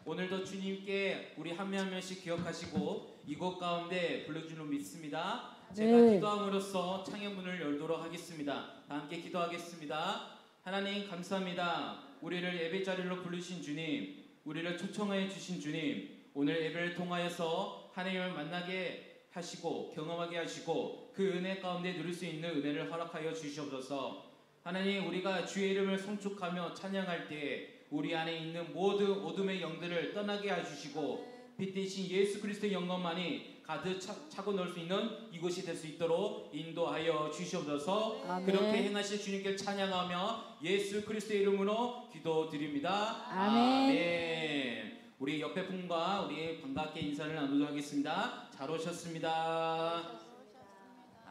오늘도 주님께 우리 한 명 한 명씩 기억하시고 이곳 가운데 불러주는 줄 믿습니다. 제가 기도함으로써 창의문을 열도록 하겠습니다. 다 함께 기도하겠습니다. 하나님 감사합니다. 우리를 예배 자리로 부르신 주님, 우리를 초청하여 주신 주님, 오늘 예배를 통하여서 하나님을 만나게 하시고 경험하게 하시고 그 은혜 가운데 누릴 수 있는 은혜를 허락하여 주시옵소서. 하나님, 우리가 주의 이름을 송축하며 찬양할 때 우리 안에 있는 모든 어둠의 영들을 떠나게 해주시고 빛 대신 예수 그리스도의 영광만이 가득 차고 놀 수 있는 이곳이 될 수 있도록 인도하여 주시옵소서. 아멘. 그렇게 행하실 주님께 찬양하며 예수 그리스도의 이름으로 기도드립니다. 아멘. 아멘. 우리 옆에 분과 우리 반갑게 인사를 나누도록 하겠습니다. 잘 오셨습니다.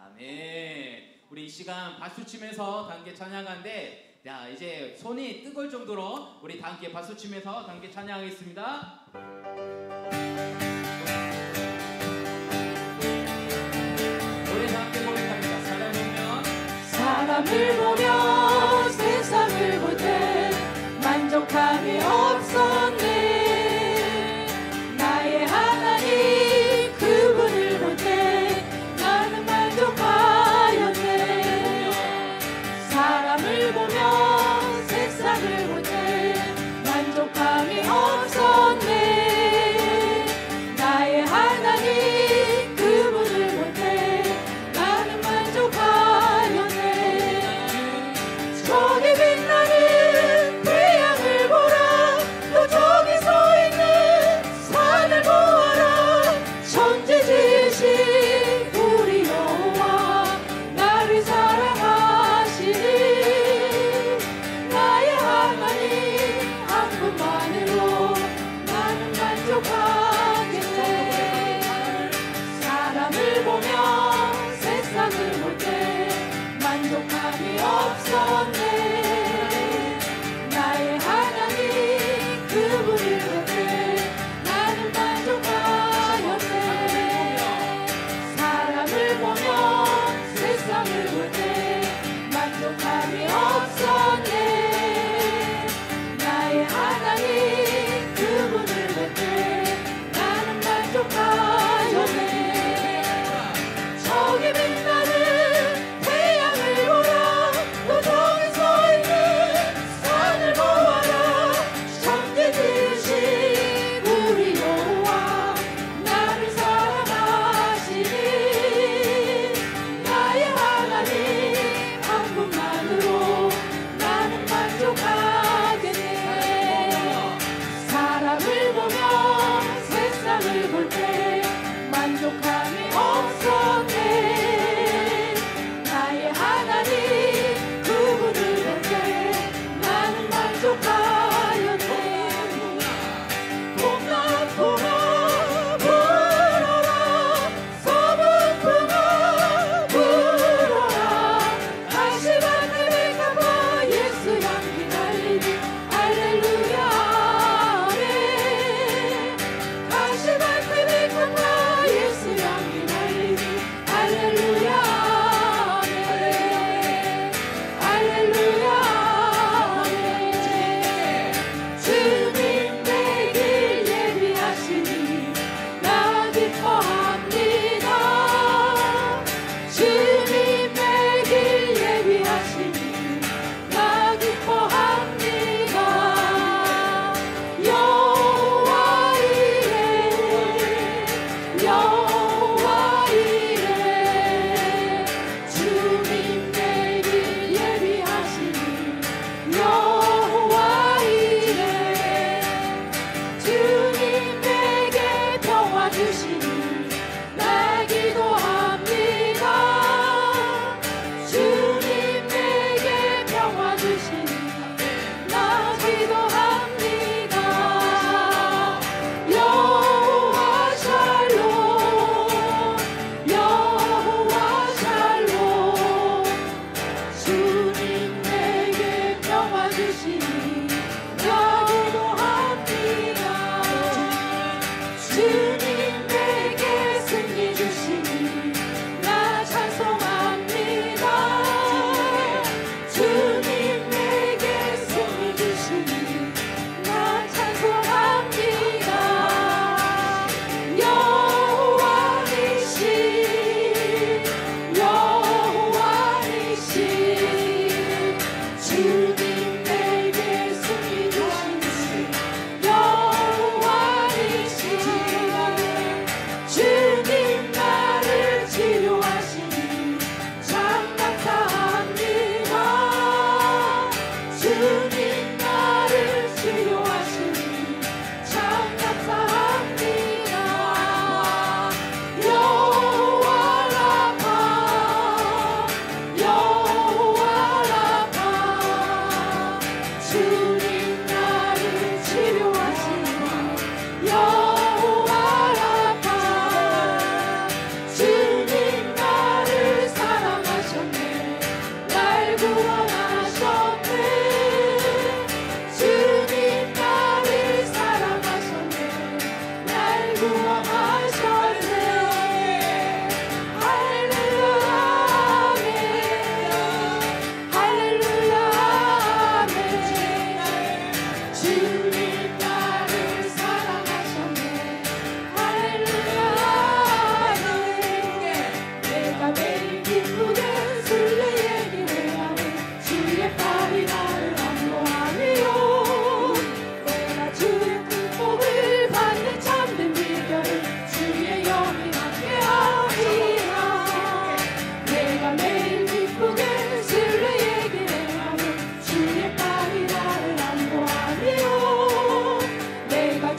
아멘. 우리 이 시간 박수 치면서 다 함께 찬양하는데, 자, 이제 손이 뜨거울 정도로 우리 다 함께 박수 치면서 다 함께 찬양하겠습니다. 우리 다 함께 고백합니다. 사람을 보며 세상을 볼 때 만족함이 없었네. 나의 하나님 그분을 볼 때 나는 만족하였네. 사람을 보며 세상을 볼 때 만족함이 없었네. 나의 하나님 그분을 볼 때 나는 만족하였네.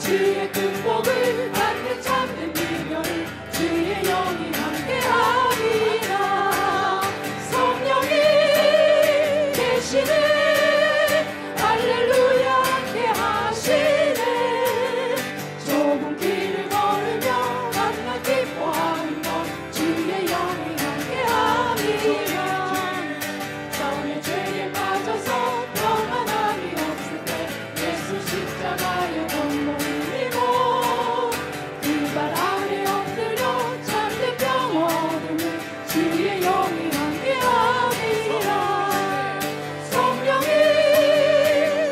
주의 큰 복을 받는 참된 비결을 주의 영이 함께하리라. 성령이 계시네 할렐루야 함께하시네. 좁은 길을 걸으며 만나 기뻐하는 것 주의 영이 함께하리라. 전에 죄에 빠져서 평안함이 없을 때 예수 십자가의 공로를 이고 그 발 아래 엎드려 참된 평화 얻음을 주의 영이 함께하리라. 성령이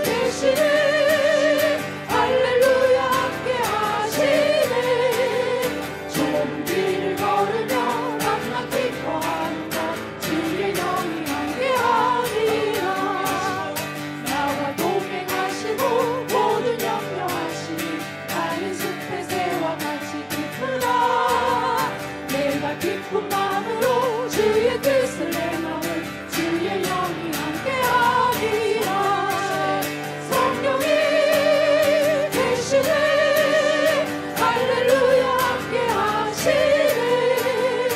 계시네 할렐루야 함께하시네. 좁은 길을 걸으며 만나 기뻐하는 것 주의 영이 함께하리라. 나와 동행하시고 모든 염려하시니 나의 숲의 새와 같이 기쁘다. 내가 기쁜 마음으로 주의 뜻을 행함을 주의 영이 함께하리라. 성령이 계시네 할렐루야 함께하시네.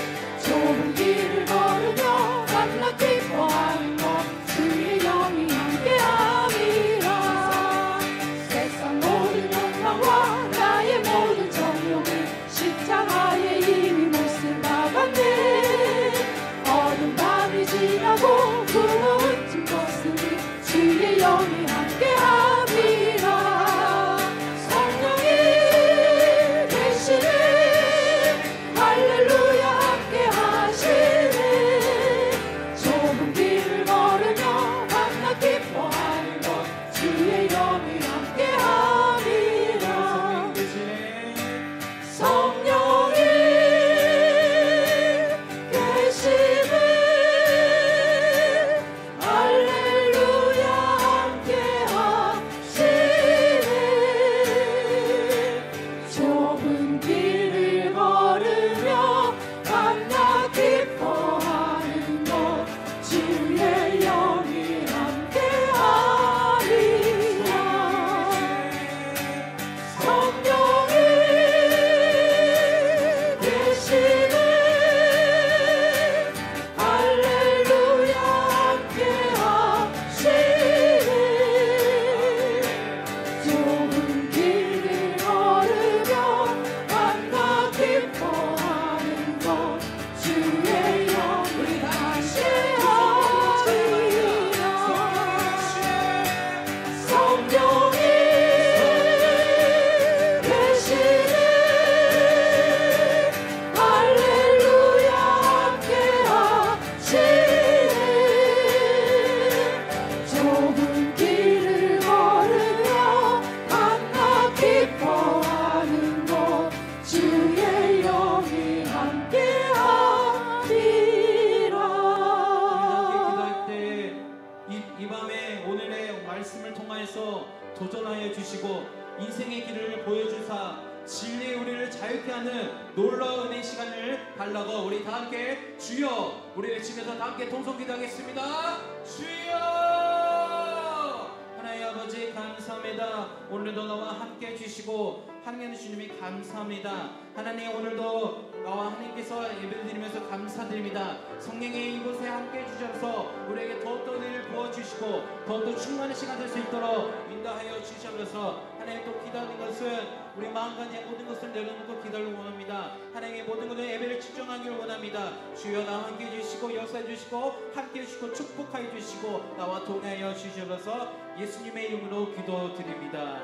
좁은 길을 걸으며 만나 기뻐하는 것 주의 영이 함께하리라. 세상 모든 욕망과 나의 모든 정욕을 십자가에 이미 못을 박았네. 어두운 밤이 지나고 구멍은 진 것으니 주의 영이 함께하리라. 성령이 계시네 할렐루야 함께하시네. 좁은 길을 걸으며 만나 기뻐하는 것 주의 영이 함께하리라. 성령이 계시네 할렐루야 함께하시네. 좁은 길을 걸으며 만나 기뻐하는 것 주의 영이 함께하리라. 성령이 계시네 할렐루야 함께하시네. 좁은 길을 걸으며 만나 기뻐하는 것 주의 영이 함께하리라. 성령이 계시네 할렐루야 함께하시네. 좁은 길을 걸으며 만나 기뻐하는 것 주의 영이 함께하리라. 기도할 때 이 밤에 오늘의 말씀을 통하여서 도전하여 주시고 인생의 길을 보여주사 진리의 우리를 자유케 하는 놀라운 은혜 시간을 달라고 우리 다 함께 주여 우리 외치면서 다 함께 통성 기도하겠습니다. 주여 하나님 아버지 감사합니다. 오늘도 나와 함께 해주시고 하나님 주님이 감사합니다. 하나님 오늘도 나와 하나님께서 예배드리면서 감사드립니다. 성령의 이곳에 함께 해주셔서 우리에게 더욱더 은혜를 부어주시고 더욱더 충만한 시간 될 수 있도록 인도하여 주셔서 하나님 또 기도하는 것은 우리 마음과 모든 것을 내려놓고 기도를 원합니다. 하나님의 모든 것을 예배를 집중하기를 원합니다. 주여 나와 함께 해주시고 역사해 주시고 함께 해주시고 축복하여 주시고 나와 동행하여 주셔서 예수님의 이름으로 기도드립니다.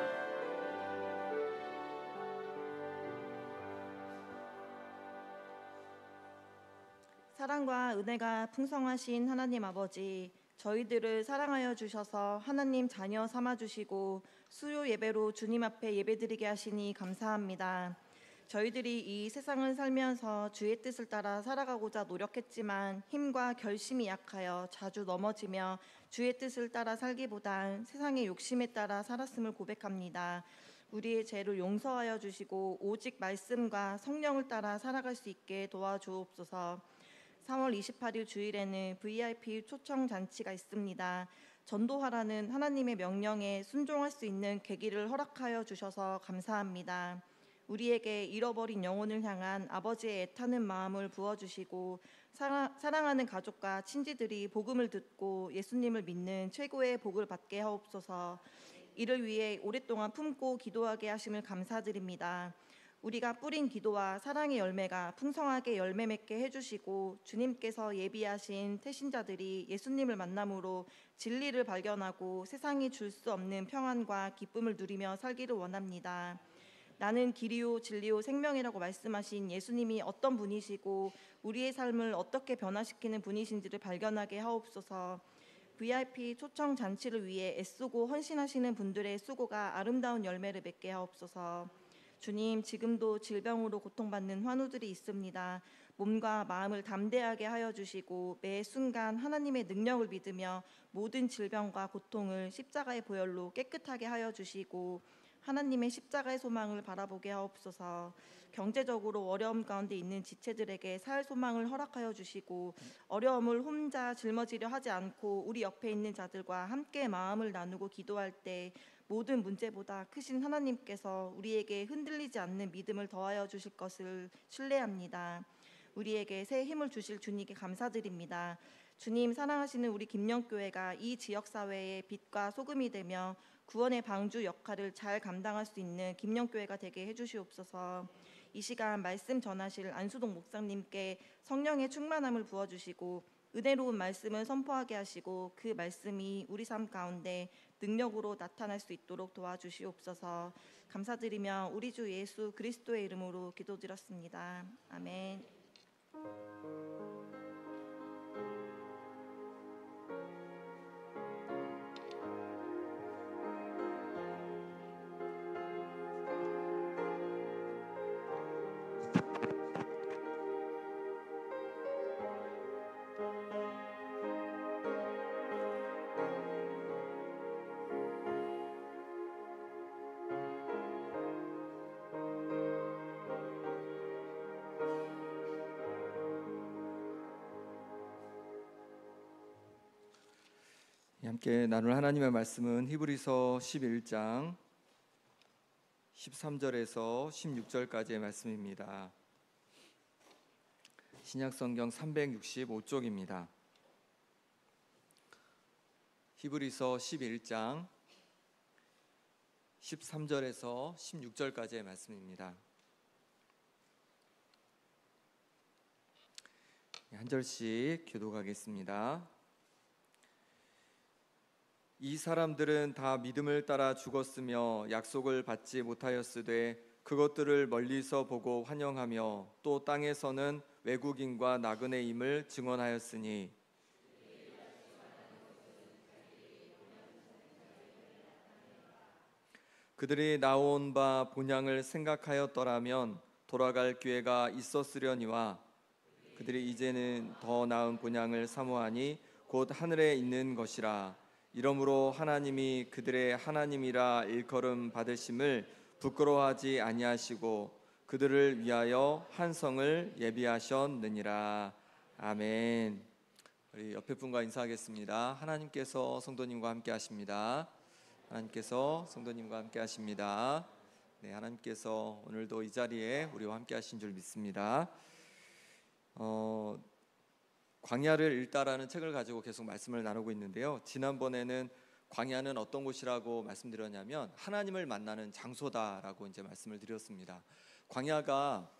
사랑과 은혜가 풍성하신 하나님 아버지, 저희들을 사랑하여 주셔서 하나님 자녀 삼아주시고 수요 예배로 주님 앞에 예배드리게 하시니 감사합니다. 저희들이 이 세상을 살면서 주의 뜻을 따라 살아가고자 노력했지만 힘과 결심이 약하여 자주 넘어지며 주의 뜻을 따라 살기보단 세상의 욕심에 따라 살았음을 고백합니다. 우리의 죄를 용서하여 주시고 오직 말씀과 성령을 따라 살아갈 수 있게 도와주옵소서. 3월 28일 주일에는 VIP 초청 잔치가 있습니다. 전도하라는 하나님의 명령에 순종할 수 있는 계기를 허락하여 주셔서 감사합니다. 우리에게 잃어버린 영혼을 향한 아버지의 애타는 마음을 부어주시고 사랑하는 가족과 친지들이 복음을 듣고 예수님을 믿는 최고의 복을 받게 하옵소서. 이를 위해 오랫동안 품고 기도하게 하심을 감사드립니다. 우리가 뿌린 기도와 사랑의 열매가 풍성하게 열매 맺게 해주시고 주님께서 예비하신 태신자들이 예수님을 만남으로 진리를 발견하고 세상이 줄 수 없는 평안과 기쁨을 누리며 살기를 원합니다. 나는 길이요 진리요 생명이라고 말씀하신 예수님이 어떤 분이시고 우리의 삶을 어떻게 변화시키는 분이신지를 발견하게 하옵소서. VIP 초청 잔치를 위해 애쓰고 헌신하시는 분들의 수고가 아름다운 열매를 맺게 하옵소서. 주님, 지금도 질병으로 고통받는 환우들이 있습니다. 몸과 마음을 담대하게 하여 주시고 매 순간 하나님의 능력을 믿으며 모든 질병과 고통을 십자가의 보혈로 깨끗하게 하여 주시고 하나님의 십자가의 소망을 바라보게 하옵소서. 경제적으로 어려움 가운데 있는 지체들에게 살 소망을 허락하여 주시고 어려움을 혼자 짊어지려 하지 않고 우리 옆에 있는 자들과 함께 마음을 나누고 기도할 때 모든 문제보다 크신 하나님께서 우리에게 흔들리지 않는 믿음을 더하여 주실 것을 신뢰합니다. 우리에게 새 힘을 주실 주님께 감사드립니다. 주님, 사랑하시는 우리 김영교회가 이 지역사회의 빛과 소금이 되며 구원의 방주 역할을 잘 감당할 수 있는 김영교회가 되게 해주시옵소서. 이 시간 말씀 전하실 안수동 목사님께 성령의 충만함을 부어주시고 은혜로운 말씀을 선포하게 하시고 그 말씀이 우리 삶 가운데 능력으로 나타날 수 있도록 도와주시옵소서. 감사드리며 우리 주 예수 그리스도의 이름으로 기도드렸습니다. 아멘. 함께 나눌 하나님의 말씀은 히브리서 11장 13절에서 16절까지의 말씀입니다. 신약성경 365쪽입니다. 히브리서 11장 13절에서 16절까지의 말씀입니다. 한 절씩 교독하겠습니다. 이 사람들은 다 믿음을 따라 죽었으며 약속을 받지 못하였으되 그것들을 멀리서 보고 환영하며 또 땅에서는 외국인과 나그네임을 증언하였으니 그들이 나온 바 본향을 생각하였더라면 돌아갈 기회가 있었으려니와 그들이 이제는 더 나은 본향을 사모하니 곧 하늘에 있는 것이라. 이러므로 하나님이 그들의 하나님이라 일컬음 받으심을 부끄러워하지 아니하시고 그들을 위하여 한 성을 예비하셨느니라. 아멘. 우리 옆에 분과 인사하겠습니다. 하나님께서 성도님과 함께 하십니다. 하나님께서 성도님과 함께 하십니다. 네, 하나님께서 오늘도 이 자리에 우리와 함께 하신 줄 믿습니다. 광야를 읽다라는 책을 가지고 계속 말씀을 나누고 있는데요. 지난번에는 광야는 어떤 곳이라고 말씀드렸냐면 하나님을 만나는 장소다라고 이제 말씀을 드렸습니다. 광야가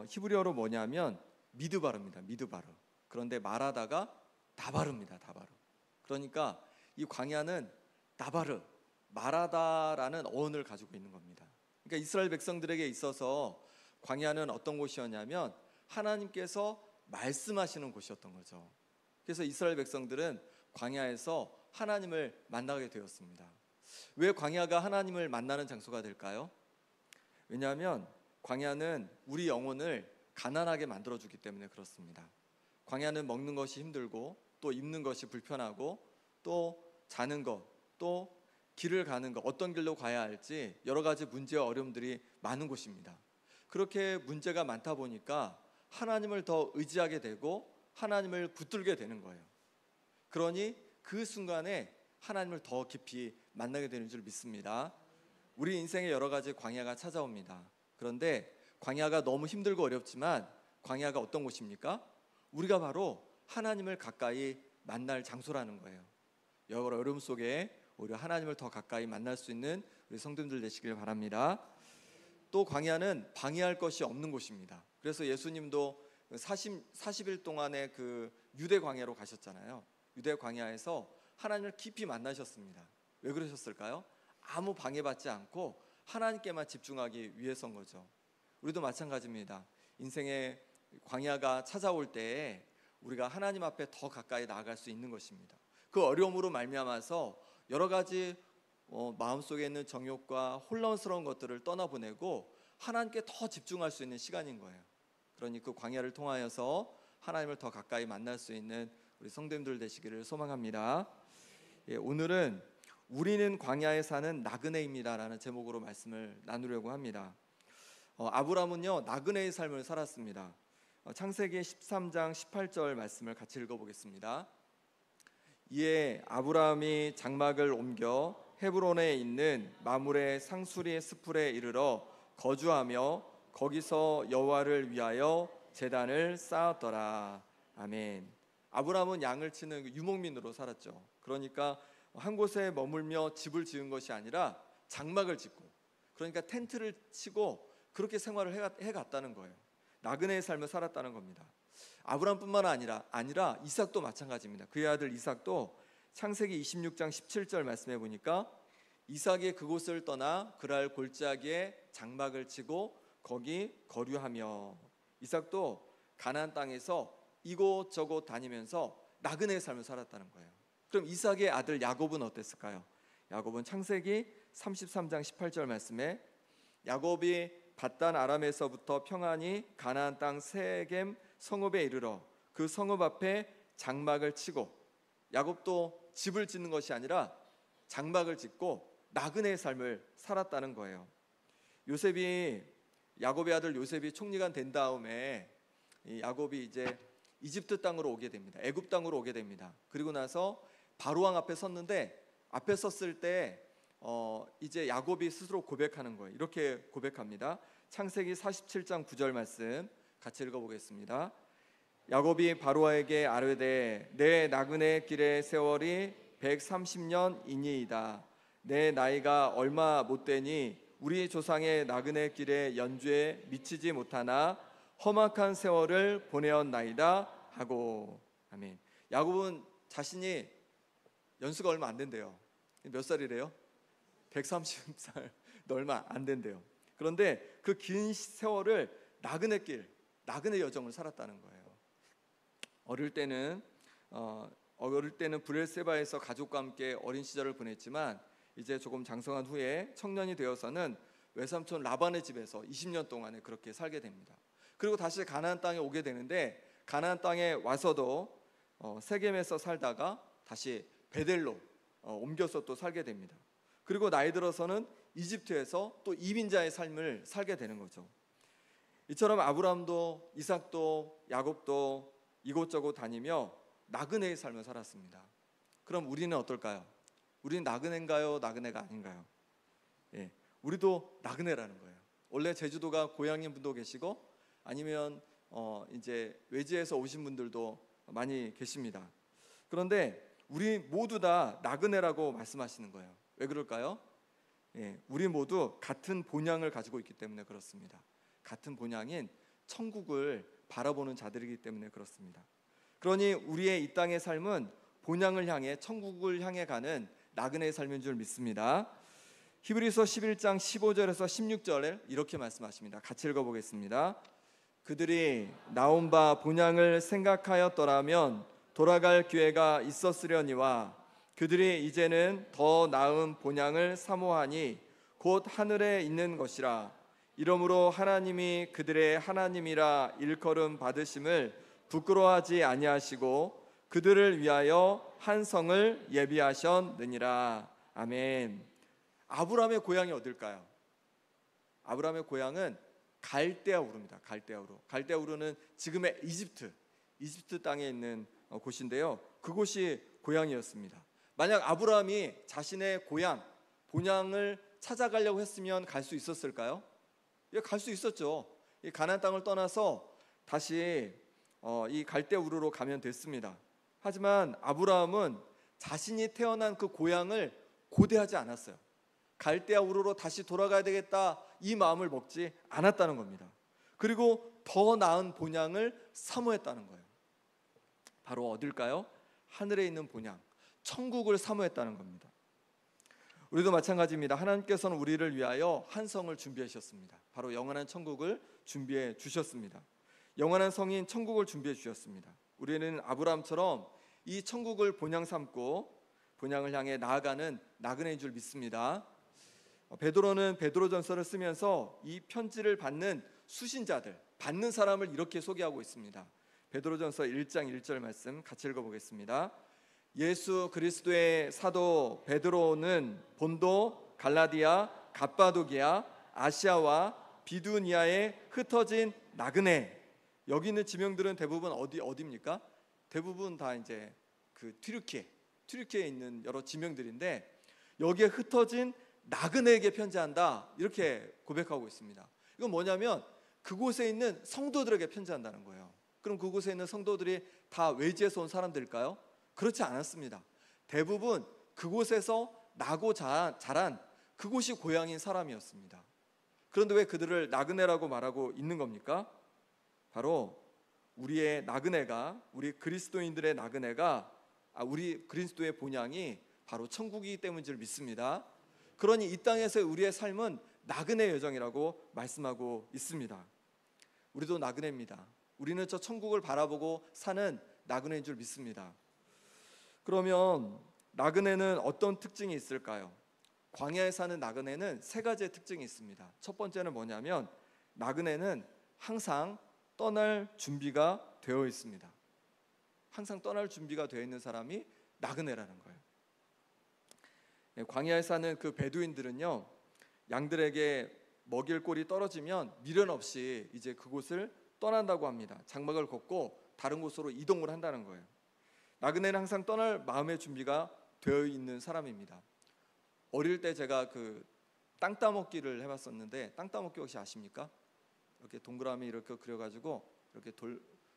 히브리어로 뭐냐면 미드바르입니다. 미드바르. 그런데 말하다가 다바르입니다. 다바르. 그러니까 이 광야는 다바르, 말하다라는 어원을 가지고 있는 겁니다. 그러니까 이스라엘 백성들에게 있어서 광야는 어떤 곳이었냐면 하나님께서 말씀하시는 곳이었던 거죠. 그래서 이스라엘 백성들은 광야에서 하나님을 만나게 되었습니다. 왜 광야가 하나님을 만나는 장소가 될까요? 왜냐하면 광야는 우리 영혼을 가난하게 만들어주기 때문에 그렇습니다. 광야는 먹는 것이 힘들고 또 입는 것이 불편하고 또 자는 것, 또 길을 가는 것, 어떤 길로 가야 할지 여러 가지 문제와 어려움들이 많은 곳입니다. 그렇게 문제가 많다 보니까 하나님을 더 의지하게 되고 하나님을 붙들게 되는 거예요. 그러니 그 순간에 하나님을 더 깊이 만나게 되는 줄 믿습니다. 우리 인생에 여러 가지 광야가 찾아옵니다. 그런데 광야가 너무 힘들고 어렵지만 광야가 어떤 곳입니까? 우리가 바로 하나님을 가까이 만날 장소라는 거예요. 여러 어려움 속에 오히려 하나님을 더 가까이 만날 수 있는 우리 성도님들 되시길 바랍니다. 또 광야는 방해할 것이 없는 곳입니다. 그래서 예수님도 40일 동안의 그 유대 광야로 가셨잖아요. 유대 광야에서 하나님을 깊이 만나셨습니다. 왜 그러셨을까요? 아무 방해받지 않고 하나님께만 집중하기 위해서인 거죠. 우리도 마찬가지입니다. 인생의 광야가 찾아올 때에 우리가 하나님 앞에 더 가까이 나아갈 수 있는 것입니다. 그 어려움으로 말미암아서 여러 가지 마음속에 있는 정욕과 혼란스러운 것들을 떠나보내고 하나님께 더 집중할 수 있는 시간인 거예요. 그러니 그 광야를 통하여서 하나님을 더 가까이 만날 수 있는 우리 성도님들 되시기를 소망합니다. 오늘은 우리는 광야에 사는 나그네입니다라는 제목으로 말씀을 나누려고 합니다. 아브라함은요 나그네의 삶을 살았습니다. 창세기 13장 18절 말씀을 같이 읽어보겠습니다. 이에 아브라함이 장막을 옮겨 헤브론에 있는 마므레 상수리 스풀에 이르러 거주하며 거기서 여호와를 위하여 제단을 쌓았더라. 아멘. 아브라함은 양을 치는 유목민으로 살았죠. 그러니까 한 곳에 머물며 집을 지은 것이 아니라 장막을 짓고, 그러니까 텐트를 치고 그렇게 생활을 해갔다는 거예요. 나그네의 삶을 살았다는 겁니다. 아브라함뿐만 아니라 이삭도 마찬가지입니다. 그의 아들 이삭도 창세기 26장 17절 말씀해 보니까 이삭이 그곳을 떠나 그랄 골짜기에 장막을 치고 거기 거류하며, 이삭도 가나안 땅에서 이곳저곳 다니면서 나그네의 삶을 살았다는 거예요. 그럼 이삭의 아들 야곱은 어땠을까요? 야곱은 창세기 33장 18절 말씀에 야곱이 밧단 아람에서부터 평안히 가나안 땅 세겜 성읍에 이르러 그 성읍 앞에 장막을 치고, 야곱도 집을 짓는 것이 아니라 장막을 짓고 나그네의 삶을 살았다는 거예요. 야곱의 아들 요셉이 총리가 된 다음에 야곱이 이제 이집트 땅으로 오게 됩니다. 애굽 땅으로 오게 됩니다. 그리고 나서 바로왕 앞에 섰는데, 앞에 섰을 때 이제 야곱이 스스로 고백하는 거예요. 이렇게 고백합니다. 창세기 47장 9절 말씀 같이 읽어보겠습니다. 야곱이 바로에게 아뢰되 내 나그네 길의 세월이 130년이니이다. 내 나이가 얼마 못되니 우리 조상의 나그네 길의 연주에 미치지 못하나 험악한 세월을 보내었나이다 하고. 아멘. 야곱은 자신이 연수가 얼마 안 된대요. 몇 살이래요? 130살 얼마 안 된대요. 그런데 그 긴 세월을 나그네 여정을 살았다는 거예요. 어릴 때는 브엘세바에서 가족과 함께 어린 시절을 보냈지만 이제 조금 장성한 후에 청년이 되어서는 외삼촌 라반의 집에서 20년 동안에 그렇게 살게 됩니다. 그리고 다시 가나안 땅에 오게 되는데, 가나안 땅에 와서도 세겜에서 살다가 다시 베델로 옮겨서 또 살게 됩니다. 그리고 나이 들어서는 이집트에서 또 이민자의 삶을 살게 되는 거죠. 이처럼 아브라함도 이삭도 야곱도 이곳저곳 다니며 나그네의 삶을 살았습니다. 그럼 우리는 어떨까요? 우리는 나그네인가요? 나그네가 아닌가요? 우리도 나그네라는 거예요. 원래 제주도가 고향인 분도 계시고 아니면 이제 외지에서 오신 분들도 많이 계십니다. 그런데 우리 모두 다 나그네라고 말씀하시는 거예요. 왜 그럴까요? 우리 모두 같은 본향을 가지고 있기 때문에 그렇습니다. 같은 본향인 천국을 바라보는 자들이기 때문에 그렇습니다. 그러니 우리의 이 땅의 삶은 본향을 향해, 천국을 향해 가는 나그네의 삶인 줄 믿습니다. 히브리서 11장 15절에서 16절에 이렇게 말씀하십니다. 같이 읽어보겠습니다. 그들이 나온 바 본향을 생각하였더라면 돌아갈 기회가 있었으려니와 그들이 이제는 더 나은 본향을 사모하니 곧 하늘에 있는 것이라. 이러므로 하나님이 그들의 하나님이라 일컬음 받으심을 부끄러워하지 아니하시고 그들을 위하여 한 성을 예비하셨느니라. 아멘. 아브라함의 고향이 어딜까요? 아브라함의 고향은 갈대아우르입니다. 갈대아우르는 지금의 이집트 땅에 있는 곳인데요. 그곳이 고향이었습니다. 만약 아브라함이 자신의 고향, 본향을 찾아가려고 했으면 갈 수 있었을까요? 예, 갈 수 있었죠. 이 가나안 땅을 떠나서 다시 이 갈대 우르로 가면 됐습니다. 하지만 아브라함은 자신이 태어난 그 고향을 고대하지 않았어요. 갈대아 우르로 다시 돌아가야 되겠다, 이 마음을 먹지 않았다는 겁니다. 그리고 더 나은 본향을 사모했다는 거예요. 바로 어딜까요? 하늘에 있는 본향, 천국을 사모했다는 겁니다. 우리도 마찬가지입니다. 하나님께서는 우리를 위하여 한 성을 준비해 주셨습니다. 바로 영원한 천국을 준비해 주셨습니다. 영원한 성인 천국을 준비해 주셨습니다. 우리는 아브라함처럼 이 천국을 본향 삼고 본향을 향해 나아가는 나그네인 줄 믿습니다. 베드로는 베드로전서를 쓰면서 이 편지를 받는 수신자들, 받는 사람을 이렇게 소개하고 있습니다. 베드로전서 1장 1절 말씀 같이 읽어보겠습니다. 예수 그리스도의 사도 베드로는 본도, 갈라디아, 갑바도기아, 아시아와 비두니아에 흩어진 나그네. 여기 있는 지명들은 대부분 어디입니까? 대부분 다 이제 그 튀르키에 있는 여러 지명들인데, 여기에 흩어진 나그네에게 편지한다, 이렇게 고백하고 있습니다. 이건 뭐냐면 그곳에 있는 성도들에게 편지한다는 거예요. 그럼 그곳에 있는 성도들이 다 외지에서 온 사람들일까요? 그렇지 않았습니다. 대부분 그곳에서 나고 자란 그곳이 고향인 사람이었습니다. 그런데 왜 그들을 나그네라고 말하고 있는 겁니까? 바로 우리의 나그네가, 우리 그리스도인들의 나그네가, 우리 그리스도의 본향이 바로 천국이기 때문인 줄 믿습니다. 그러니 이 땅에서의 우리의 삶은 나그네 여정이라고 말씀하고 있습니다. 우리도 나그네입니다. 우리는 저 천국을 바라보고 사는 나그네인 줄 믿습니다. 그러면 나그네는 어떤 특징이 있을까요? 광야에 사는 나그네는 세 가지의 특징이 있습니다. 첫 번째는 뭐냐면 나그네는 항상 떠날 준비가 되어 있습니다. 항상 떠날 준비가 되어 있는 사람이 나그네라는 거예요. 광야에 사는 그 베두인들은요, 양들에게 먹일 꼴이 떨어지면 미련 없이 이제 그곳을 떠난다고 합니다. 장막을 걷고 다른 곳으로 이동을 한다는 거예요. 나그네는 항상 떠날 마음의 준비가 되어 있는 사람입니다. 어릴 때 제가 그 땅 따먹기를 해봤었는데, 땅 따먹기 혹시 아십니까? 이렇게 동그라미 이렇게 그려가지고 이렇게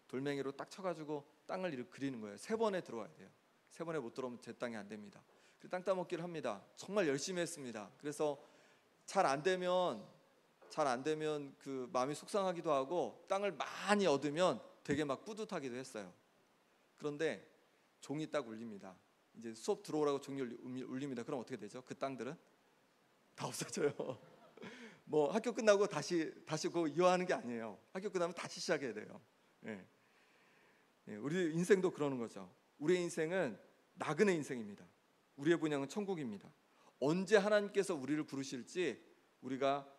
돌멩이로 딱 쳐가지고 땅을 이렇게 그리는 거예요. 3번에 들어와야 돼요. 3번에 못 들어오면 제 땅이 안 됩니다. 땅 따먹기를 합니다. 정말 열심히 했습니다. 그래서 잘 안 되면 그 마음이 속상하기도 하고, 땅을 많이 얻으면 되게 막 뿌듯하기도 했어요. 그런데 종이 딱 울립니다. 이제 수업 들어오라고 종이 울립니다. 그럼 어떻게 되죠? 그 땅들은 다 없어져요. 뭐 학교 끝나고 다시 그거 이어하는 게 아니에요. 학교 끝나면 다시 시작해야 돼요. 예. 우리 인생도 그러는 거죠. 우리의 인생은 나그네 인생입니다. 우리의 본향은 천국입니다. 언제 하나님께서 우리를 부르실지 우리가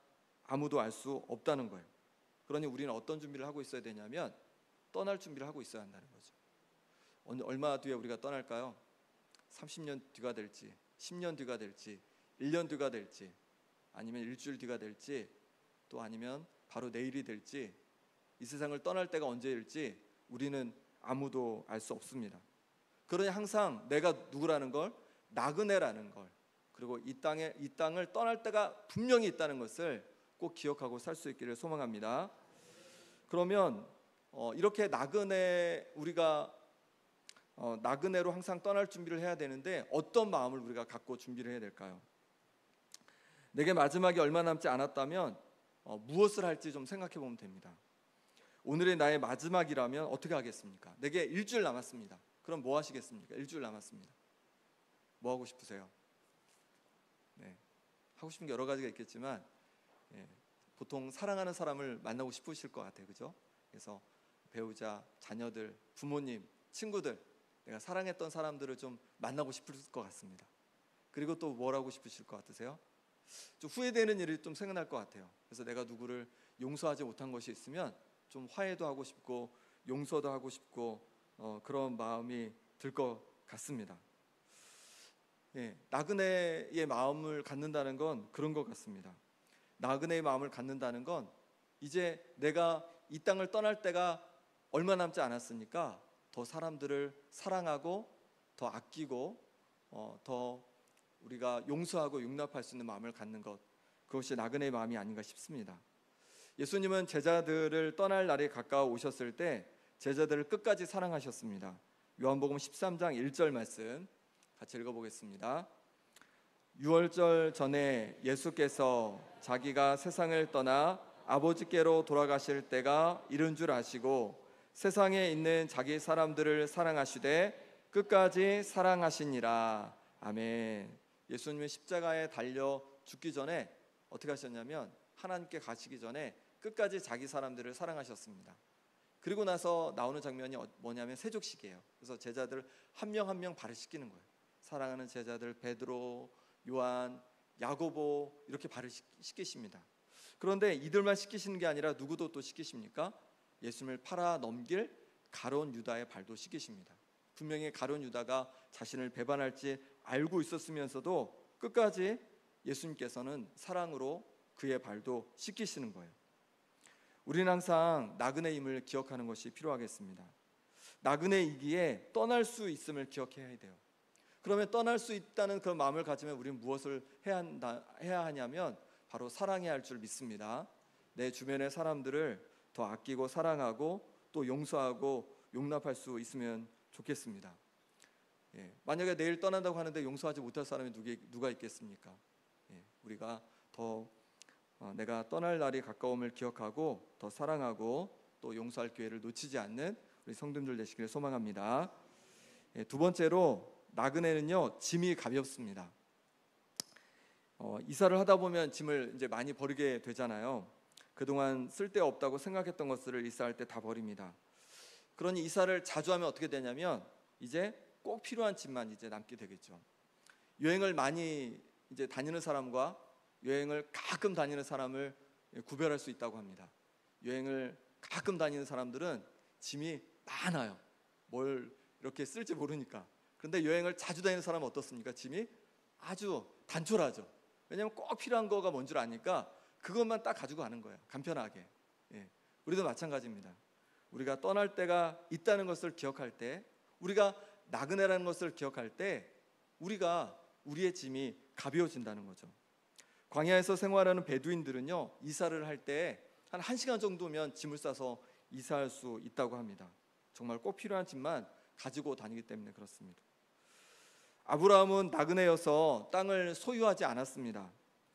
아무도 알 수 없다는 거예요. 그러니 우리는 어떤 준비를 하고 있어야 되냐면 떠날 준비를 하고 있어야 한다는 거죠. 얼마 뒤에 우리가 떠날까요? 30년 뒤가 될지, 10년 뒤가 될지, 1년 뒤가 될지, 아니면 일주일 뒤가 될지, 또 아니면 바로 내일이 될지, 이 세상을 떠날 때가 언제일지 우리는 아무도 알 수 없습니다. 그러니 항상 내가 누구라는 걸, 나그네라는 걸, 그리고 이 땅을 떠날 때가 분명히 있다는 것을 꼭 기억하고 살 수 있기를 소망합니다. 그러면 이렇게 우리가 나그네로 항상 떠날 준비를 해야 되는데, 어떤 마음을 우리가 갖고 준비를 해야 될까요? 내게 마지막이 얼마 남지 않았다면 무엇을 할지 좀 생각해 보면 됩니다. 오늘의 나의 마지막이라면 어떻게 하겠습니까? 내게 일주일 남았습니다. 그럼 뭐 하시겠습니까? 일주일 남았습니다. 뭐 하고 싶으세요? 네, 하고 싶은 게 여러 가지가 있겠지만, 보통 사랑하는 사람을 만나고 싶으실 것 같아요, 그죠? 그래서 배우자, 자녀들, 부모님, 친구들, 내가 사랑했던 사람들을 좀 만나고 싶을 것 같습니다. 그리고 또 뭘 하고 싶으실 것 같으세요? 좀 후회되는 일이 좀 생각날 것 같아요. 그래서 내가 누구를 용서하지 못한 것이 있으면 좀 화해도 하고 싶고 용서도 하고 싶고 그런 마음이 들 것 같습니다. 나그네의 마음을 갖는다는 건 그런 것 같습니다. 나그네의 마음을 갖는다는 건 이제 내가 이 땅을 떠날 때가 얼마 남지 않았으니까 더 사람들을 사랑하고 더 아끼고 더 우리가 용서하고 용납할 수 있는 마음을 갖는 것, 그것이 나그네의 마음이 아닌가 싶습니다. 예수님은 제자들을 떠날 날이 가까워 오셨을 때 제자들을 끝까지 사랑하셨습니다. 요한복음 13장 1절 말씀 같이 읽어보겠습니다. 유월절 전에 예수께서 자기가 세상을 떠나 아버지께로 돌아가실 때가 이른 줄 아시고 세상에 있는 자기 사람들을 사랑하시되 끝까지 사랑하시니라. 아멘. 예수님은 십자가에 달려 죽기 전에 어떻게 하셨냐면 하나님께 가시기 전에 끝까지 자기 사람들을 사랑하셨습니다. 그리고 나서 나오는 장면이 뭐냐면 세족식이에요. 그래서 제자들 한 명 한 명 발을 씻기는 거예요. 사랑하는 제자들 베드로, 요한, 야고보 이렇게 발을 씻기십니다. 그런데 이들만 씻기시는 게 아니라 누구도 또 씻기십니까? 예수님을 팔아 넘길 가룟 유다의 발도 씻기십니다. 분명히 가룟 유다가 자신을 배반할지 알고 있었으면서도 끝까지 예수님께서는 사랑으로 그의 발도 씻기시는 거예요. 우리는 항상 나그네임을 기억하는 것이 필요하겠습니다. 나그네이기에 떠날 수 있음을 기억해야 돼요. 그러면 떠날 수 있다는 그런 마음을 가지면 우리는 무엇을 해야 하냐면 바로 사랑해야 할 줄 믿습니다. 내 주변의 사람들을 더 아끼고 사랑하고 또 용서하고 용납할 수 있으면 좋겠습니다. 만약에 내일 떠난다고 하는데 용서하지 못할 사람이 누가 있겠습니까? 우리가 더 내가 떠날 날이 가까움을 기억하고 더 사랑하고 또 용서할 기회를 놓치지 않는 우리 성도님들 되시기를 소망합니다. 두 번째로 나그네는요 짐이 가볍습니다. 이사를 하다 보면 짐을 이제 많이 버리게 되잖아요. 그동안 쓸데없다고 생각했던 것들을 이사할 때 다 버립니다. 그러니 이사를 자주 하면 어떻게 되냐면 이제 꼭 필요한 짐만 이제 남게 되겠죠. 여행을 많이 이제 다니는 사람과 여행을 가끔 다니는 사람을 구별할 수 있다고 합니다. 여행을 가끔 다니는 사람들은 짐이 많아요. 뭘 이렇게 쓸지 모르니까. 그런데 여행을 자주 다니는 사람은 어떻습니까? 짐이 아주 단촐하죠. 왜냐하면 꼭 필요한 거가 뭔 줄 아니까 그것만 딱 가지고 가는 거예요. 간편하게. 우리도 마찬가지입니다. 우리가 떠날 때가 있다는 것을 기억할 때, 우리가 나그네라는 것을 기억할 때 우리가 우리의 짐이 가벼워진다는 거죠. 광야에서 생활하는 베두인들은요 이사를 할 때 한 1시간 정도면 짐을 싸서 이사할 수 있다고 합니다. 정말 꼭 필요한 짐만 가지고 다니기 때문에 그렇습니다. 아브라함은 나그네여서 땅을 소유하지 않았습니다.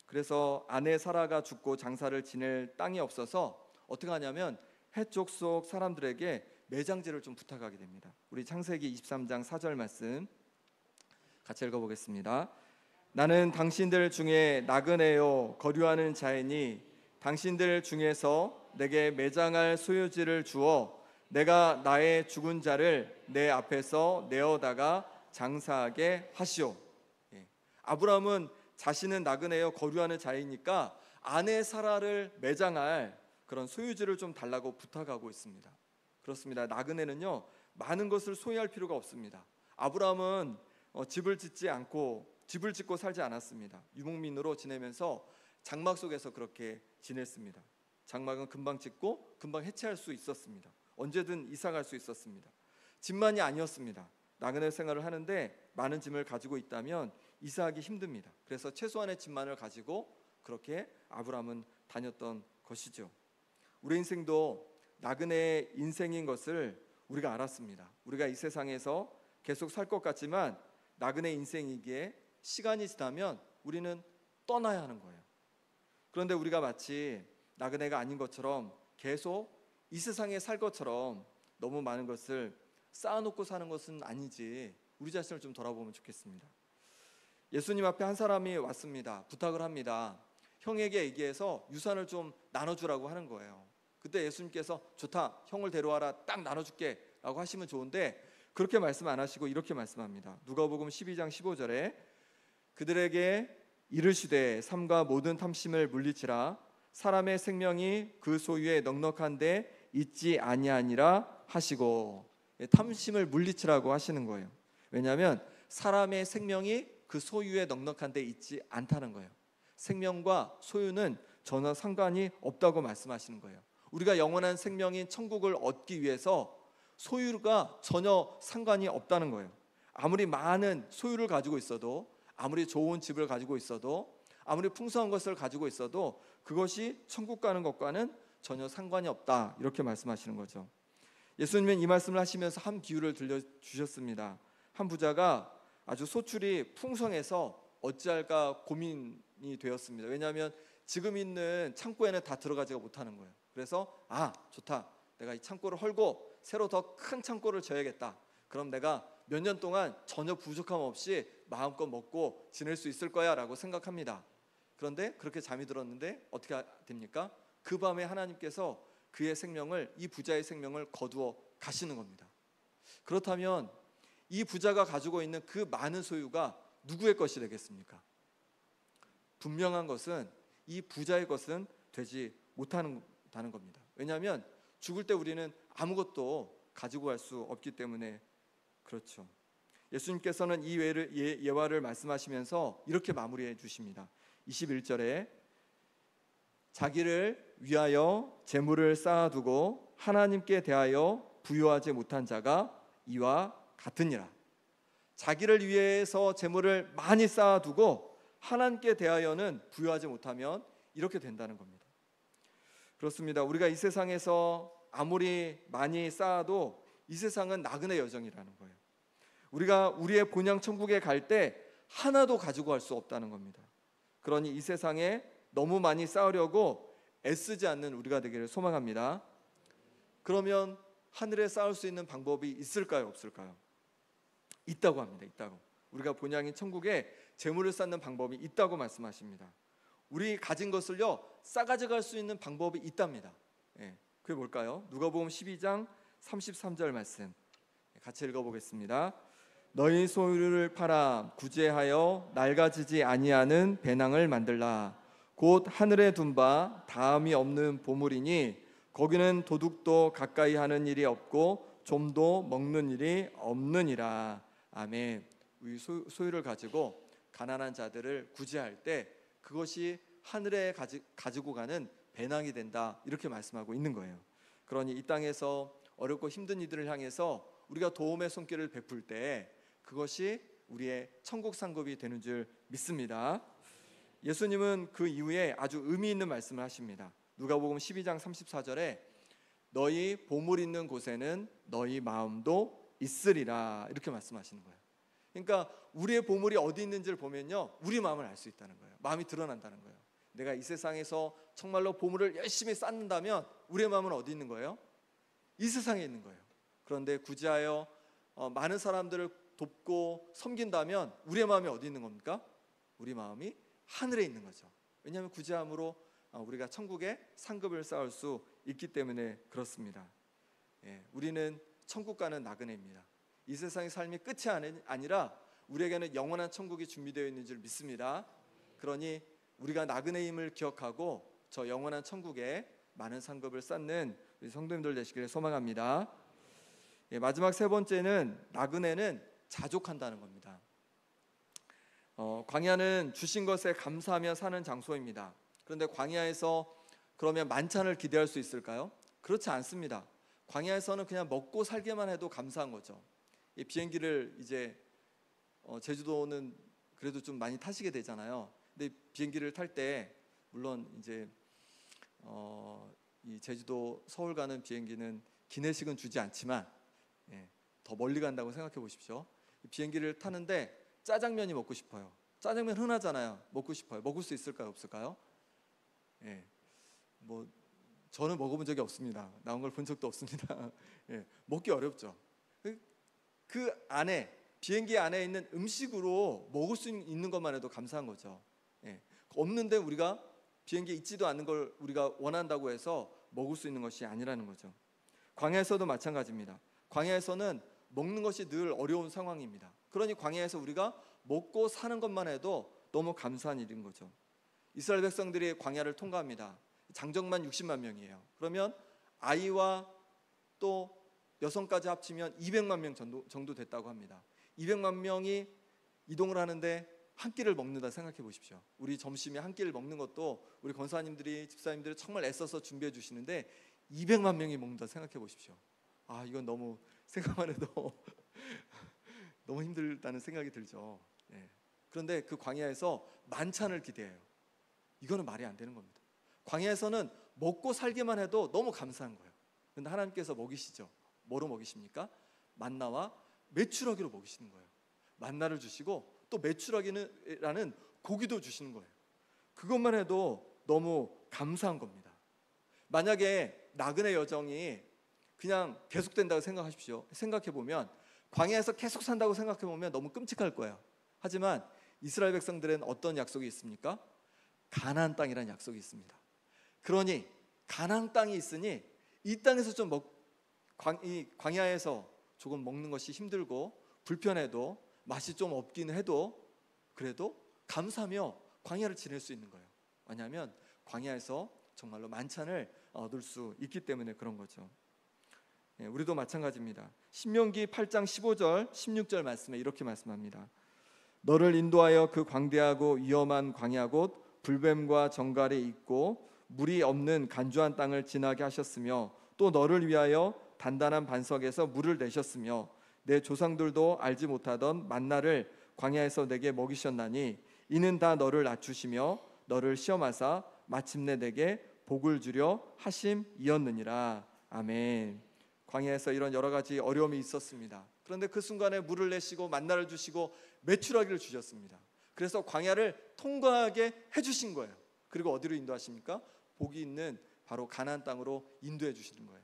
그래서 아내 사라가 죽고 장사를 지낼 땅이 없어서 어떻게 하냐면 해족 속 사람들에게 매장지를 좀 부탁하게 됩니다. 우리 창세기 23장 4절 말씀 같이 읽어보겠습니다. 나는 당신들 중에 나그네요 거류하는 자이니 당신들 중에서 내게 매장할 소유지를 주어 내가 나의 죽은 자를 내 앞에서 내어다가 장사하게 하시오. 아브라함은 자신은 나그네요 거류하는 자이니까 아내 사라를 매장할 그런 소유지를 좀 달라고 부탁하고 있습니다. 그렇습니다. 나그네는요 많은 것을 소유할 필요가 없습니다. 아브라함은 집을 짓고 살지 않았습니다. 유목민으로 지내면서 장막 속에서 그렇게 지냈습니다. 장막은 금방 짓고 금방 해체할 수 있었습니다. 언제든 이사 갈 수 있었습니다. 집만이 아니었습니다. 나그네 생활을 하는데 많은 짐을 가지고 있다면 이사하기 힘듭니다. 그래서 최소한의 짐만을 가지고 그렇게 아브라함은 다녔던 것이죠. 우리 인생도 나그네의 인생인 것을 우리가 알았습니다. 우리가 이 세상에서 계속 살 것 같지만 나그네 인생이기에 시간이 지나면 우리는 떠나야 하는 거예요. 그런데 우리가 마치 나그네가 아닌 것처럼 계속 이 세상에 살 것처럼 너무 많은 것을 쌓아놓고 사는 것은 아니지 우리 자신을 좀 돌아보면 좋겠습니다. 예수님 앞에 한 사람이 왔습니다. 부탁을 합니다. 형에게 얘기해서 유산을 좀 나눠주라고 하는 거예요. 그때 예수님께서 좋다, 형을 데려와라, 딱 나눠줄게 라고 하시면 좋은데 그렇게 말씀 안 하시고 이렇게 말씀합니다. 누가복음 12장 15절에 그들에게 이르시되 삼가 모든 탐심을 물리치라 사람의 생명이 그 소유에 넉넉한데 있지 아니하니라 하시고, 탐심을 물리치라고 하시는 거예요. 왜냐하면 사람의 생명이 그 소유에 넉넉한데 있지 않다는 거예요. 생명과 소유는 전혀 상관이 없다고 말씀하시는 거예요. 우리가 영원한 생명인 천국을 얻기 위해서 소유가 전혀 상관이 없다는 거예요. 아무리 많은 소유를 가지고 있어도, 아무리 좋은 집을 가지고 있어도, 아무리 풍성한 것을 가지고 있어도 그것이 천국 가는 것과는 전혀 상관이 없다, 이렇게 말씀하시는 거죠. 예수님은 이 말씀을 하시면서 한 비유를 들려주셨습니다. 한 부자가 아주 소출이 풍성해서 어찌할까 고민이 되었습니다. 왜냐하면 지금 있는 창고에는 다 들어가지가 못하는 거예요. 그래서 좋다, 내가 이 창고를 헐고 새로 더 큰 창고를 져야겠다. 그럼 내가 몇 년 동안 전혀 부족함 없이 마음껏 먹고 지낼 수 있을 거야 라고 생각합니다. 그런데 그렇게 잠이 들었는데 어떻게 됩니까? 그 밤에 하나님께서 그의 생명을, 이 부자의 생명을 거두어 가시는 겁니다. 그렇다면 이 부자가 가지고 있는 그 많은 소유가 누구의 것이 되겠습니까? 분명한 것은 이 부자의 것은 되지 못한다는 겁니다. 왜냐하면 죽을 때 우리는 아무것도 가지고 갈 수 없기 때문에 그렇죠. 예수님께서는 이 예화를 말씀하시면서 이렇게 마무리해 주십니다. 21절에 자기를 위하여 재물을 쌓아두고 하나님께 대하여 부요하지 못한 자가 이와 같으니라. 자기를 위해서 재물을 많이 쌓아두고 하나님께 대하여는 부요하지 못하면 이렇게 된다는 겁니다. 그렇습니다. 우리가 이 세상에서 아무리 많이 쌓아도 이 세상은 나그네 여정이라는 거예요. 우리가 우리의 본향 천국에 갈 때 하나도 가지고 갈 수 없다는 겁니다. 그러니 이 세상에 너무 많이 쌓으려고 애쓰지 않는 우리가 되기를 소망합니다. 그러면 하늘에 쌓을 수 있는 방법이 있을까요, 없을까요? 있다고 합니다. 있다고. 우리가 본향인 천국에 재물을 쌓는 방법이 있다고 말씀하십니다. 우리 가진 것을요 싸가져갈 수 있는 방법이 있답니다. 그게 뭘까요? 누가복음 12장 33절 말씀 같이 읽어보겠습니다. 너희 소유를 팔아 구제하여 낡아지지 아니하는 배낭을 만들라. 곧 하늘에 둔 바 다함이 없는 보물이니 거기는 도둑도 가까이 하는 일이 없고 좀도 먹는 일이 없느니라. 아멘. 우리 소유를 가지고 가난한 자들을 구제할 때 그것이 하늘에 가지고 가는 배낭이 된다, 이렇게 말씀하고 있는 거예요. 그러니 이 땅에서 어렵고 힘든 이들을 향해서 우리가 도움의 손길을 베풀 때 그것이 우리의 천국 상급이 되는 줄 믿습니다. 예수님은 그 이후에 아주 의미 있는 말씀을 하십니다. 누가복음 12장 34절에 너희 보물 있는 곳에는 너희 마음도 있으리라, 이렇게 말씀하시는 거예요. 그러니까 우리의 보물이 어디 있는지를 보면요 우리 마음을 알 수 있다는 거예요. 마음이 드러난다는 거예요. 내가 이 세상에서 정말로 보물을 열심히 쌓는다면 우리의 마음은 어디 있는 거예요? 이 세상에 있는 거예요. 그런데 구제하여 많은 사람들을 돕고 섬긴다면 우리의 마음이 어디 있는 겁니까? 우리 마음이 하늘에 있는 거죠. 왜냐하면 구제함으로 우리가 천국에 상급을 쌓을 수 있기 때문에 그렇습니다. 우리는 천국 가는 나그네입니다. 이 세상의 삶이 끝이 아니라 우리에게는 영원한 천국이 준비되어 있는 줄 믿습니다. 그러니 우리가 나그네임을 기억하고 저 영원한 천국에 많은 상급을 쌓는 우리 성도님들 되시기를 소망합니다. 마지막 세 번째는 나그네는 자족한다는 겁니다. 광야는 주신 것에 감사하며 사는 장소입니다. 그런데 광야에서 그러면 만찬을 기대할 수 있을까요? 그렇지 않습니다. 광야에서는 그냥 먹고 살기만 해도 감사한 거죠. 비행기를 이제 제주도는 그래도 좀 많이 타시게 되잖아요. 근데 비행기를 탈 때 물론 이제 이 제주도 서울 가는 비행기는 기내식은 주지 않지만 더 멀리 간다고 생각해 보십시오. 비행기를 타는데 짜장면이 먹고 싶어요. 짜장면 흔하잖아요. 먹고 싶어요. 먹을 수 있을까요, 없을까요? 뭐 저는 먹어본 적이 없습니다. 나온 걸 본 적도 없습니다. 먹기 어렵죠. 그 안에 비행기 안에 있는 음식으로 먹을 수 있는 것만 해도 감사한 거죠. 없는데 우리가 비행기에 있지도 않는 걸 우리가 원한다고 해서 먹을 수 있는 것이 아니라는 거죠. 광야에서도 마찬가지입니다. 광야에서는 먹는 것이 늘 어려운 상황입니다. 그러니 광야에서 우리가 먹고 사는 것만 해도 너무 감사한 일인 거죠. 이스라엘 백성들이 광야를 통과합니다. 장정만 60만 명이에요. 그러면 아이와 또 여성까지 합치면 200만 명 정도 됐다고 합니다. 200만 명이 이동을 하는데 한 끼를 먹는다 생각해 보십시오. 우리 점심에 한 끼를 먹는 것도 우리 권사님들이 집사님들이 정말 애써서 준비해 주시는데 200만 명이 먹는다 생각해 보십시오. 이건 너무 생각만 해도 너무 힘들다는 생각이 들죠. 예. 그런데 그 광야에서 만찬을 기대해요. 이거는 말이 안 되는 겁니다. 광야에서는 먹고 살기만 해도 너무 감사한 거예요. 그런데 하나님께서 먹이시죠. 뭐로 먹이십니까? 만나와 메추라기로 먹이시는 거예요. 만나를 주시고 또 메추라기라는 고기도 주시는 거예요. 그것만 해도 너무 감사한 겁니다. 만약에 나그네 여정이 그냥 계속된다고 생각하십시오. 생각해보면 광야에서 계속 산다고 생각해보면 너무 끔찍할 거예요. 하지만 이스라엘 백성들은 어떤 약속이 있습니까? 가나안 땅이라는 약속이 있습니다. 그러니 가나안 땅이 있으니 이 땅에서 좀 이 광야에서 조금 먹는 것이 힘들고 불편해도 맛이 좀 없긴 해도 그래도 감사하며 광야를 지낼 수 있는 거예요. 왜냐하면 광야에서 정말로 만찬을 얻을 수 있기 때문에 그런 거죠. 예, 우리도 마찬가지입니다. 신명기 8장 15절 16절 말씀에 이렇게 말씀합니다. 너를 인도하여 그 광대하고 위험한 광야 곧 불뱀과 정갈이 있고 물이 없는 간주한 땅을 지나게 하셨으며 또 너를 위하여 단단한 반석에서 물을 내셨으며 내 조상들도 알지 못하던 만나를 광야에서 내게 먹이셨나니 이는 다 너를 낮추시며 너를 시험하사 마침내 내게 복을 주려 하심이었느니라. 아멘. 광야에서 이런 여러 가지 어려움이 있었습니다. 그런데 그 순간에 물을 내시고 만나를 주시고 메추라기를 주셨습니다. 그래서 광야를 통과하게 해주신 거예요. 그리고 어디로 인도하십니까? 복이 있는 바로 가나안 땅으로 인도해 주시는 거예요.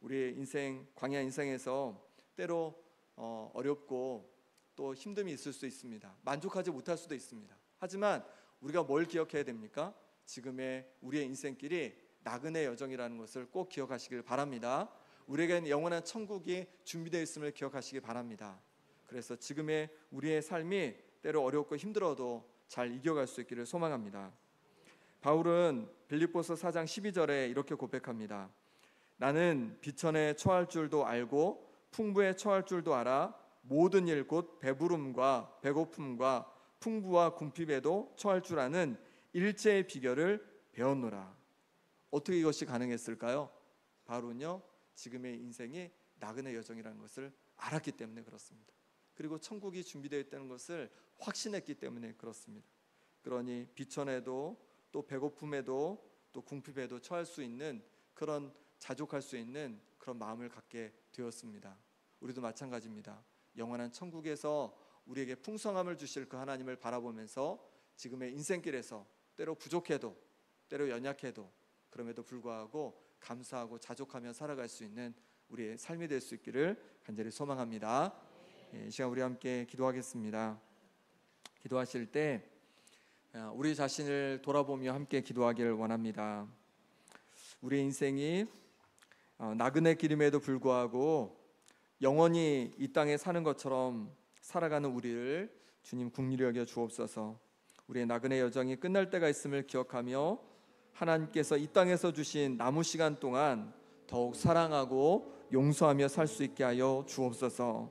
우리의 인생, 광야 인생에서 때로 어렵고 또 힘듦이 있을 수 있습니다. 만족하지 못할 수도 있습니다. 하지만 우리가 뭘 기억해야 됩니까? 지금의 우리의 인생길이 나그네 여정이라는 것을 꼭 기억하시길 바랍니다. 우리에게는 영원한 천국이 준비되어 있음을 기억하시기 바랍니다. 그래서 지금의 우리의 삶이 때로 어렵고 힘들어도 잘 이겨갈 수 있기를 소망합니다. 바울은 빌립보서 4장 12절에 이렇게 고백합니다. 나는 비천에 처할 줄도 알고 풍부에 처할 줄도 알아 모든 일 곧 배부름과 배고픔과 풍부와 궁핍에도 처할 줄 아는 일체의 비결을 배웠노라. 어떻게 이것이 가능했을까요? 바로는요, 지금의 인생이 나그네 여정이라는 것을 알았기 때문에 그렇습니다. 그리고 천국이 준비되어 있다는 것을 확신했기 때문에 그렇습니다. 그러니 비천에도 또 배고픔에도 또 궁핍에도 처할 수 있는 그런 자족할 수 있는 그런 마음을 갖게 되었습니다. 우리도 마찬가지입니다. 영원한 천국에서 우리에게 풍성함을 주실 그 하나님을 바라보면서 지금의 인생길에서 때로 부족해도 때로 연약해도 그럼에도 불구하고 감사하고 자족하며 살아갈 수 있는 우리의 삶이 될 수 있기를 간절히 소망합니다. 이 시간 우리 함께 기도하겠습니다. 기도하실 때 우리 자신을 돌아보며 함께 기도하기를 원합니다. 우리의 인생이 나그네 길임에도 불구하고 영원히 이 땅에 사는 것처럼 살아가는 우리를 주님 긍휼히 여겨 주옵소서. 우리의 나그네 여정이 끝날 때가 있음을 기억하며 하나님께서 이 땅에서 주신 남은 시간 동안 더욱 사랑하고 용서하며 살 수 있게 하여 주옵소서.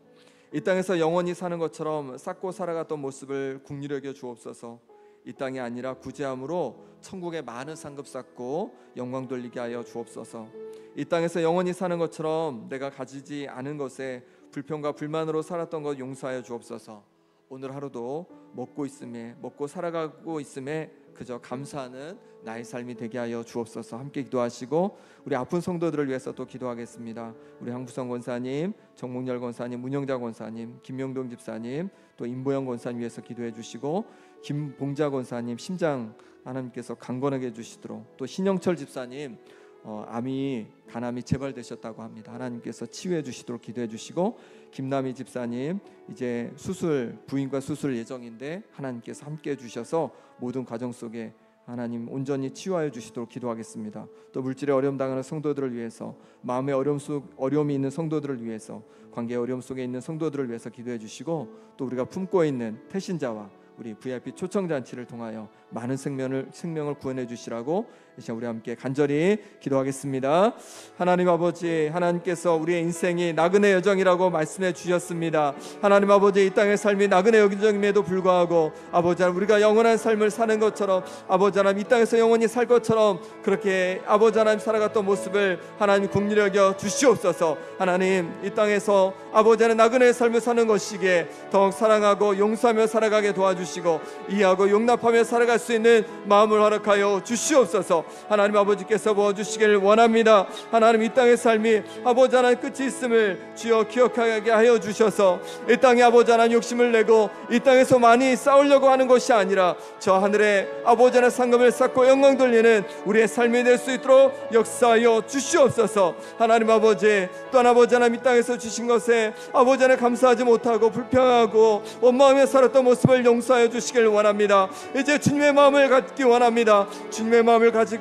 이 땅에서 영원히 사는 것처럼 쌓고 살아갔던 모습을 긍휼히 여겨 주옵소서. 이 땅이 아니라 구제함으로 천국에 많은 상급 쌓고 영광 돌리게 하여 주옵소서. 이 땅에서 영원히 사는 것처럼 내가 가지지 않은 것에 불평과 불만으로 살았던 것 용서하여 주옵소서. 오늘 하루도 먹고 있음에 먹고 살아가고 있음에 그저 감사하는 나의 삶이 되게 하여 주옵소서. 함께 기도하시고 우리 아픈 성도들을 위해서 또 기도하겠습니다. 우리 황부성 권사님, 정몽열 권사님, 문영자 권사님, 김명동 집사님, 또 임보영 권사님 위해서 기도해 주시고 김봉자 권사님 심장 하나님께서 강건하게 해주시도록, 또 신영철 집사님 간암이 재발되셨다고 합니다. 하나님께서 치유해 주시도록 기도해 주시고, 김남희 집사님 이제 부인과 수술 예정인데 하나님께서 함께 해 주셔서 모든 과정 속에 하나님 온전히 치유하여 주시도록 기도하겠습니다. 또 물질의 어려움 당하는 성도들을 위해서, 마음의 어려움이 있는 성도들을 위해서, 관계의 어려움 속에 있는 성도들을 위해서 기도해 주시고, 또 우리가 품고 있는 태신자와 우리 VIP 초청 잔치를 통하여 많은 생명을 구원해 주시라고 이 시간 우리 함께 간절히 기도하겠습니다. 하나님 아버지, 하나님께서 우리의 인생이 나그네 여정이라고 말씀해 주셨습니다. 하나님 아버지, 이 땅의 삶이 나그네 여정임에도 불구하고 아버지 하나님, 우리가 영원한 삶을 사는 것처럼 아버지 하나님, 이 땅에서 영원히 살 것처럼 그렇게 아버지 하나님 살아갔던 모습을 하나님 긍휼히 여겨 주시옵소서. 하나님, 이 땅에서 아버지 하나님 나그네의 삶을 사는 것이기에 더욱 사랑하고 용서하며 살아가게 도와주시고 이해하고 용납하며 살아갈 수 있는 마음을 허락하여 주시옵소서. 하나님 아버지께서 부어주시기를 원합니다. 하나님, 이 땅의 삶이 아버지 하나님 끝이 있음을 주여 기억하게 하여 주셔서 이 땅에 아버지 하나님 욕심을 내고 이 땅에서 많이 싸우려고 하는 것이 아니라 저 하늘에 아버지 하나님 상급을 쌓고 영광 돌리는 우리의 삶이 될 수 있도록 역사하여 주시옵소서. 하나님 아버지, 또한 아버지 하나님 이 땅에서 주신 것에 아버지 하나님 감사하지 못하고 불평하고 원망하며 살았던 모습을 용서하여 주시길 원합니다. 이제 주님의 마음을 갖기 원합니다. 주님의 마음을 가지고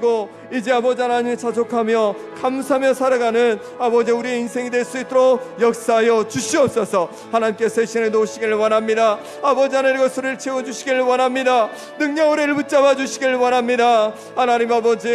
이제 아버지 하나님을 자족하며 감사하며 살아가는 아버지 우리의 인생이 될 수 있도록 역사하여 주시옵소서. 하나님께서 이 시간에 놓으시기를 원합니다. 아버지 하나님의 것을 채워주시기를 원합니다. 능력 우리를 붙잡아 주시기를 원합니다. 하나님 아버지,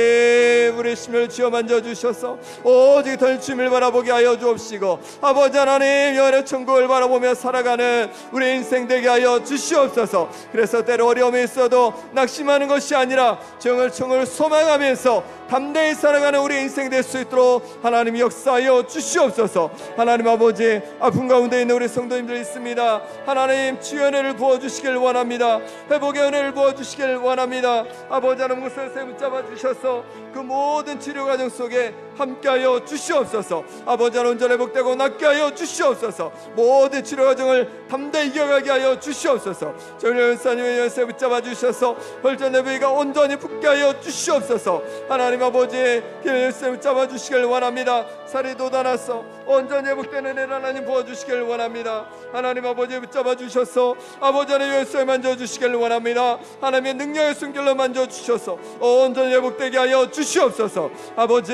우리의 심령을 쥐어 만져주셔서 오직 더 주님을 바라보게 하여 주옵시고 아버지 하나님 영원의 천국을 바라보며 살아가는 우리의 인생 되게 하여 주시옵소서. 그래서 때로 어려움이 있어도 낙심하는 것이 아니라 정을 소망하면서 담대히 살아가는 우리 인생 될 수 있도록 하나님 역사하여 주시옵소서. 하나님 아버지, 아픔 가운데 있는 우리 성도님들 있습니다. 하나님 주의 은혜를 부어주시길 원합니다. 회복의 은혜를 부어주시길 원합니다. 아버지 하나님 곳에서 붙잡아 주셔서 그 모든 치료 과정 속에 함께하여 주시옵소서. 아버지 하나님 온전히 회복되고 낫게 하여 주시옵소서. 모든 치료 과정을 담대히 이겨가게 하여 주시옵소서. 저희 연사님의 연세 붙잡아 주셔서 혈전 내부가 온전히 붙게 하여 주시옵소서. 하나님 아버지, 연세 붙잡아 주시길 원합니다. 살이 돋아나서 온전히 회복되는 은혜를 하나님 부어주시길 원합니다. 하나님 아버지 붙잡아 주셔서 아버지 하나님 연세 만져주시길 원합니다. 하나님의 능력의 숨결로 만져주셔서 온전히 회복되게 하여 주시옵소서. 아버지,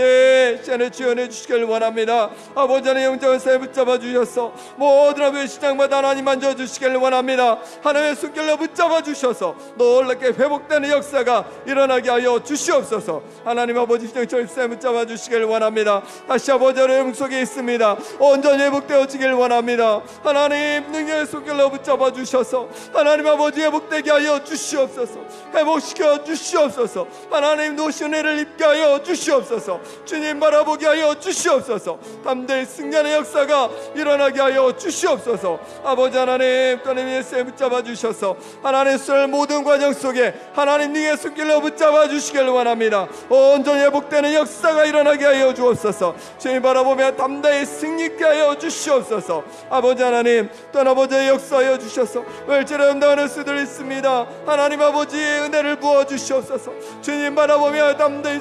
시간에 지원해 주시길 원합니다. 아버지 하나님 영정을 붙잡아 주셔서 모든 아버지 시장마다 하나님 만져주시길 원합니다. 하나님의 숨결로 붙잡아 주셔서 놀랍게 회복되는 역사가 일어나게 하여 주시옵소서. 하나님 아버지 시장처럼 붙잡아 주시길 원합니다. 다시 아버지 하나님 속에 있습니다. 온전히 회복되어지길 원합니다. 하나님 능력의 숨결로 붙잡아 주셔서 하나님 아버지 회복되게 하여 주시옵소서. 회복시켜 주시옵소서. 하나님 노신 은혜를 입게 하여 주시옵소서. 주님 바라보게 하여 주시옵소서. 담대히 승리하는 역사가 일어나게 하여 주시옵소서. 아버지 하나님 하나님의 예수에 붙잡아 주셔서 하나님 수를 모든 과정 속에 하나님 능의 손길로 붙잡아 주시길 원합니다. 온전히 회복되는 역사가 일어나게 하여 주옵소서. 주님 바라보며 담대히 승리케 하여 주시옵소서. 아버지 하나님 또한 아버지의 역사하여 주셔서 멸절에 온다는 수들 있습니다. 하나님 아버지의 은혜를 부어 주시옵소서. 주님 바라보며 담대히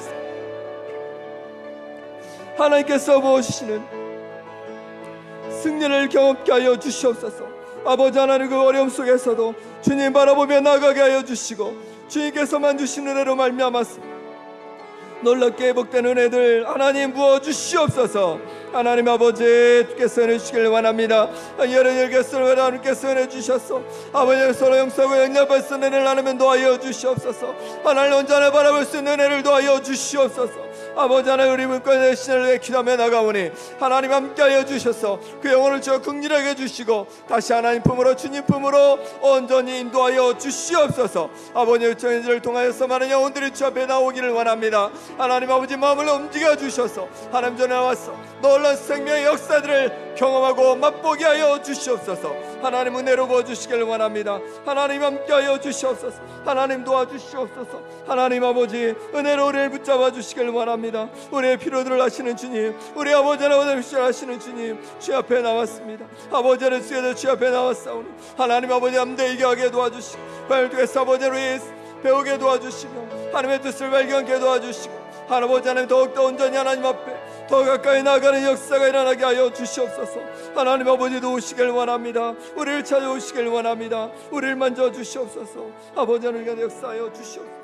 하나님께서 부어주시는 승리를 경험케 하여 주시옵소서. 아버지 하나님 그 어려움 속에서도 주님 바라보며 나가게 하여 주시고 주님께서만 주신 은혜로 말미암았습니다. 놀랍게 회복되는 은혜들 하나님 부어주시옵소서. 하나님 아버지 주께서 은혜 주시길 원합니다. 여러분께서 하나님께서 은혜 주셔서 아버지 서로 용서하고 영접할 수 있는 은혜를 나누면 도와여 주시옵소서. 하나님 온전히 바라볼 수 있는 은혜를 도와여 주시옵소서. 아버지 하나님 우리 문권의 신을 위해 기도하며 나가오니 하나님 함께하여 주셔서 그 영혼을 저 긍휼하게 주시고 다시 하나님 품으로 주님 품으로 온전히 인도하여 주시옵소서. 아버지 요청인들을 통하여서 많은 영혼들이 주 앞에 나오기를 원합니다. 하나님 아버지 마음을 움직여 주셔서 하나님 전에 나와서 놀라운 생명의 역사들을 경험하고 맛보게 하여 주시옵소서. 하나님 은혜로 부어주시길 원합니다. 하나님 함께하여 주시옵소서. 하나님 도와주시옵소서. 하나님 아버지 은혜로 우리를 붙잡아 주시길 원합니다. 우리의 필요들을 아시는 주님, 우리 아버지 하나님을 하시는 주님, 주 앞에 나왔습니다. 아버지를 수여도 주 앞에 나왔사오니 하나님 아버지 함께 이겨하게 도와주시고 발두에서 아버지를 배우게 도와주시며 하나님의 뜻을 발견하게 도와주시고 아버지 하나님 더욱더 온전히 하나님 앞에 더 가까이 나가는 역사가 일어나게 하여 주시옵소서. 하나님 아버지 도우시길 원합니다. 우리를 찾아오시길 원합니다. 우리를 만져 주시옵소서. 아버지 하나님 역사하여 주시옵소서.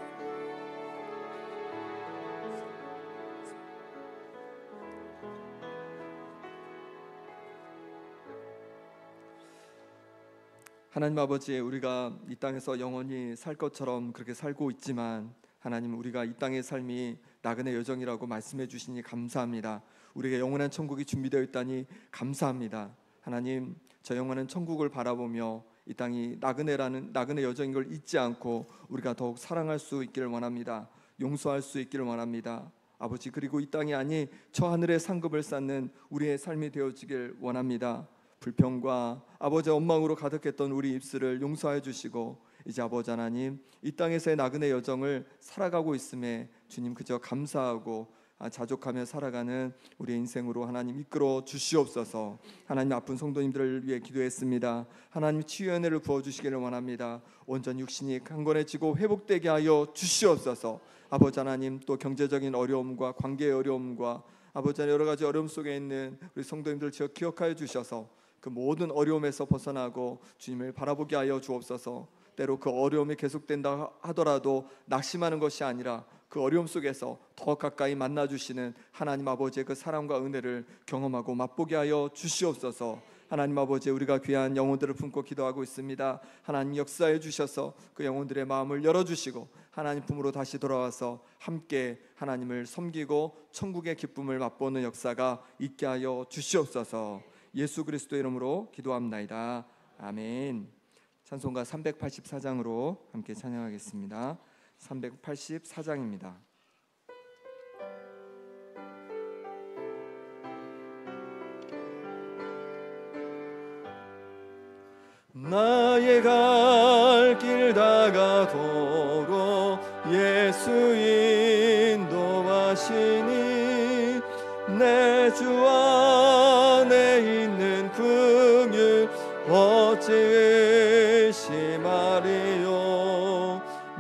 하나님 아버지, 우리가 이 땅에서 영원히 살 것처럼 그렇게 살고 있지만 하나님, 우리가 이 땅의 삶이 나그네 여정이라고 말씀해 주시니 감사합니다. 우리에게 영원한 천국이 준비되어 있다니 감사합니다. 하나님, 저 영원한 천국을 바라보며 이 땅이 나그네 여정인 걸 잊지 않고 우리가 더욱 사랑할 수 있기를 원합니다. 용서할 수 있기를 원합니다. 아버지, 그리고 이 땅이 아니 저 하늘의 상급을 쌓는 우리의 삶이 되어지길 원합니다. 불평과 아버지 원망으로 가득했던 우리 입술을 용서해 주시고 이제 아버지 하나님, 이 땅에서의 나그네 여정을 살아가고 있음에 주님 그저 감사하고 자족하며 살아가는 우리의 인생으로 하나님 이끌어 주시옵소서. 하나님, 아픈 성도님들을 위해 기도했습니다. 하나님, 치유의 은혜를 부어주시기를 원합니다. 온전히 육신이 강건해지고 회복되게 하여 주시옵소서. 아버지 하나님, 또 경제적인 어려움과 관계의 어려움과 아버지 하나님, 여러 가지 어려움 속에 있는 우리 성도님들 기억하여 주셔서 그 모든 어려움에서 벗어나고 주님을 바라보게 하여 주옵소서. 때로 그 어려움이 계속된다 하더라도 낙심하는 것이 아니라 그 어려움 속에서 더 가까이 만나주시는 하나님 아버지의 그 사랑과 은혜를 경험하고 맛보게 하여 주시옵소서. 하나님 아버지, 우리가 귀한 영혼들을 품고 기도하고 있습니다. 하나님, 역사해 주셔서 그 영혼들의 마음을 열어주시고 하나님 품으로 다시 돌아와서 함께 하나님을 섬기고 천국의 기쁨을 맛보는 역사가 있게 하여 주시옵소서. 예수 그리스도의 이름으로 기도합나이다. 아멘. 찬송가 384장으로 함께 찬양하겠습니다. 384장입니다. 나의 갈 길 다가도록 예수 인도하시니 내 주 안에 있는 긍휼 어찌 의심하리요.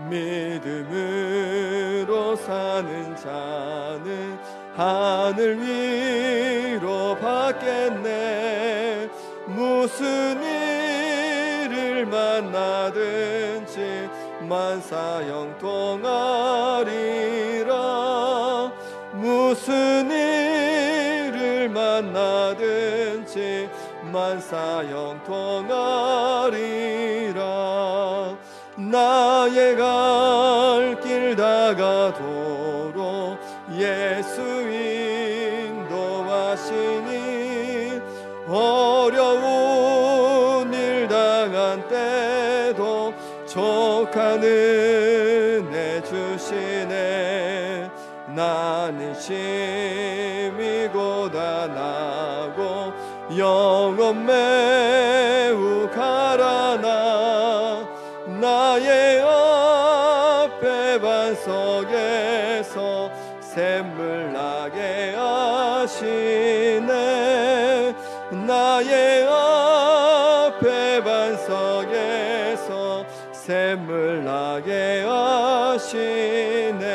믿음으로 사는 자는 하늘 위로 받겠네. 무슨 일을 만나든지 만사형통하리라. 무슨 일을 만나든지 만사형통하리라. 나의 갈 길 다가도록 예수 인도하시니 어려운 일 당한 때도 족한 은혜 주시네. 나는 심히 고단하고 영혼 매우 가라나 나의 앞에 반석에서 샘물 나게 하시네. 나의 앞에 반석에서 샘물 나게 하시네.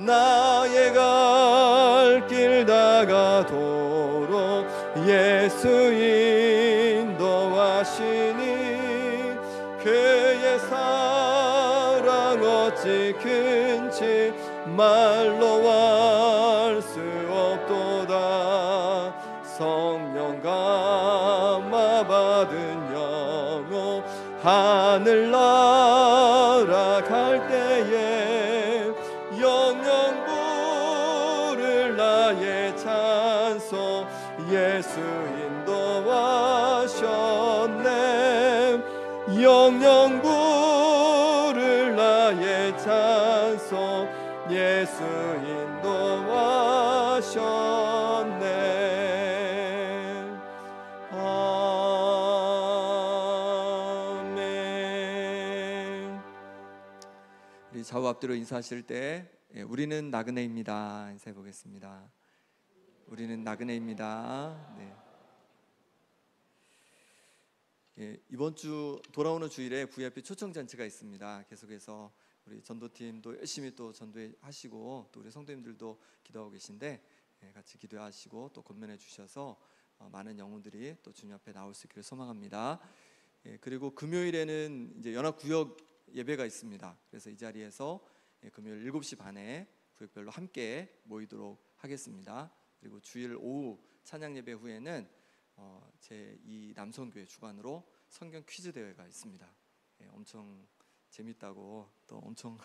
나의 갈 길 다가도록 예수 인도하시니 그의 사랑 어찌 큰지 말로 할 수 없도다. 성령 감화 받은 영혼 하늘 날아갈 때에 영영 부를 나의 찬송 예수 인도하셨네. 영영 부를 나의 찬송 예수 인도하셨네. 아멘. 우리 좌우 앞뒤로 인사하실 때 우리는 나그네입니다 인사해 보겠습니다. 우리는 나그네입니다. 네. 이번 주 돌아오는 주일에 VIP 초청 잔치가 있습니다. 계속해서 우리 전도팀도 열심히 또 전도하시고 또 우리 성도님들도 기도하고 계신데 같이 기도하시고 또 권면해 주셔서 많은 영혼들이 또 주님 앞에 나올 수 있기를 소망합니다. 그리고 금요일에는 이제 연합구역 예배가 있습니다. 그래서 이 자리에서 금요일 7시 반에 구역별로 함께 모이도록 하겠습니다. 그리고 주일 오후 찬양 예배 후에는 제2 남성교회 주관으로 성경 퀴즈 대회가 있습니다. 엄청 재밌다고 또 엄청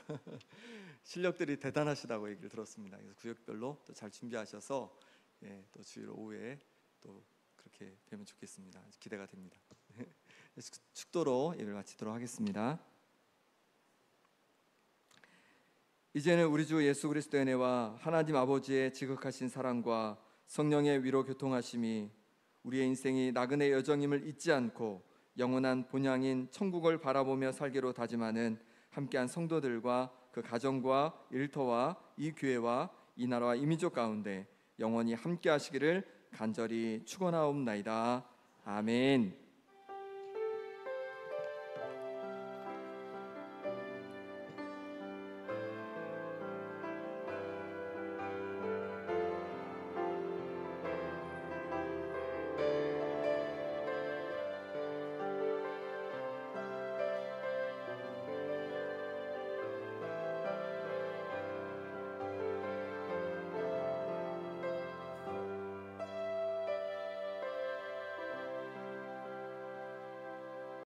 실력들이 대단하시다고 얘기를 들었습니다. 그래서 구역별로 또 잘 준비하셔서 또 주일 오후에 또 그렇게 뵈면 좋겠습니다. 기대가 됩니다. 축도로 예배를 마치도록 하겠습니다. 이제는 우리 주 예수 그리스도의 은혜와 하나님 아버지의 지극하신 사랑과 성령의 위로 교통하심이 우리의 인생이 나그네 여정임을 잊지 않고 영원한 본향인 천국을 바라보며 살기로 다짐하는 함께한 성도들과 그 가정과 일터와 이 교회와 이 나라와 이 민족 가운데 영원히 함께 하시기를 간절히 축원하옵나이다. 아멘.